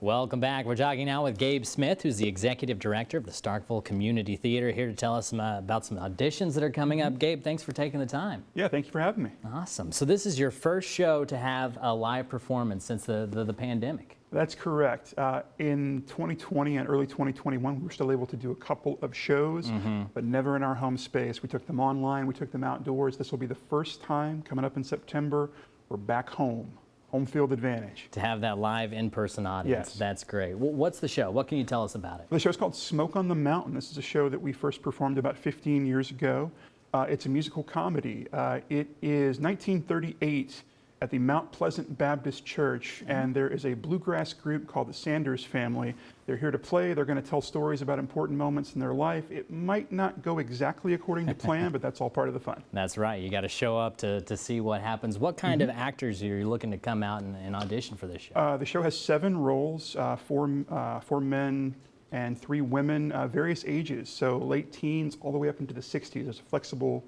Welcome back. We're talking now with Gabe Smith, who's the executive director of the Starkville Community Theater, here to tell us about some auditions that are coming up. Gabe, thanks for taking the time. Yeah, thank you for having me. Awesome. So this is your first show to have a live performance since the pandemic. That's correct. In 2020 and early 2021, we were still able to do a couple of shows, but never in our home space. We took them online, we took them outdoors. This will be the first time coming up in September. We're back home. Home field advantage. To have that live in-person audience, yes. That's great. What's the show? What can you tell us about it? The show's called Smoke on the Mountain. This is a show that we first performed about 15 years ago. It's a musical comedy. It is 1938 at the Mount Pleasant Baptist Church, and there is a bluegrass group called the Sanders Family. They're here to play. They're going to tell stories about important moments in their life. It might not go exactly according to plan, but that's all part of the fun. That's right. You got to show up to see what happens. What kind of actors are you looking to come out and audition for this show? The show has 7 roles, four men and 3 women, various ages, so late teens all the way up into the 60s. There's a flexible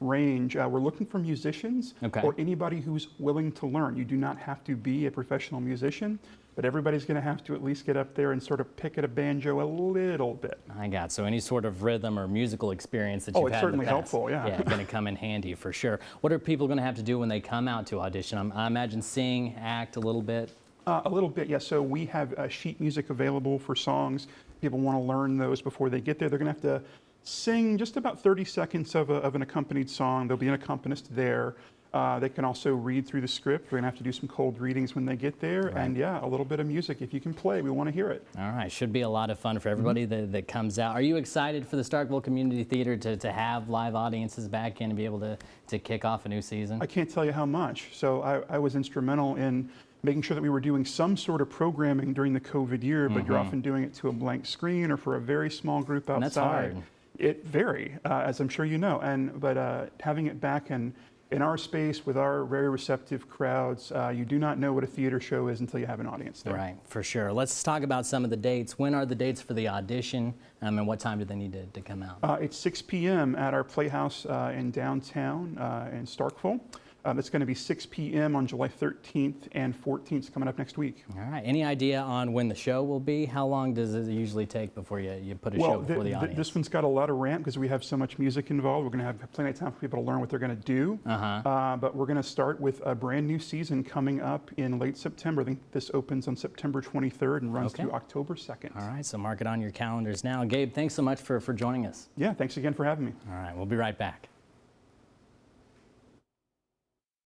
range. We're looking for musicians or anybody who's willing to learn. You do not have to be a professional musician, but everybody's going to have to at least get up there and sort of pick at a banjo a little bit. I got so any sort of rhythm or musical experience that you've had it's certainly in the past. helpful, yeah. Yeah, going to come in handy for sure. What are people going to have to do when they come out to audition? I imagine sing, act a little bit. A little bit, yes. So we have sheet music available for songs. People want to learn those before they get there. They're going to have to sing just about 30 seconds of an accompanied song. There'll be an accompanist there. They can also read through the script. We're going to have to do some cold readings when they get there. Right. And yeah, a little bit of music. If you can play, we want to hear it. All right. Should be a lot of fun for everybody that comes out. Are you excited for the Starkville Community Theater to have live audiences back in and be able to kick off a new season? I can't tell you how much. So I was instrumental in making sure that we were doing some sort of programming during the COVID year, but you're often doing it to a blank screen or for a very small group outside. And that's hard. It vary, as I'm sure you know, but having it back in our space with our very receptive crowds, you do not know what a theater show is until you have an audience there. Right, for sure. Let's talk about some of the dates. When are the dates for the audition, and what time do they need to come out? It's 6 p.m. at our playhouse in downtown in Starkville. That's going to be 6 p.m. on July 13th and 14th, coming up next week. All right. Any idea on when the show will be? How long does it usually take before you put a show before the audience? This one's got a lot of ramp because we have so much music involved. We're going to have plenty of time for people to learn what they're going to do. But we're going to start with a brand new season coming up in late September. I think this opens on September 23rd and runs through October 2nd. All right. So mark it on your calendars now. Gabe, thanks so much for joining us. Yeah, thanks again for having me. All right. We'll be right back.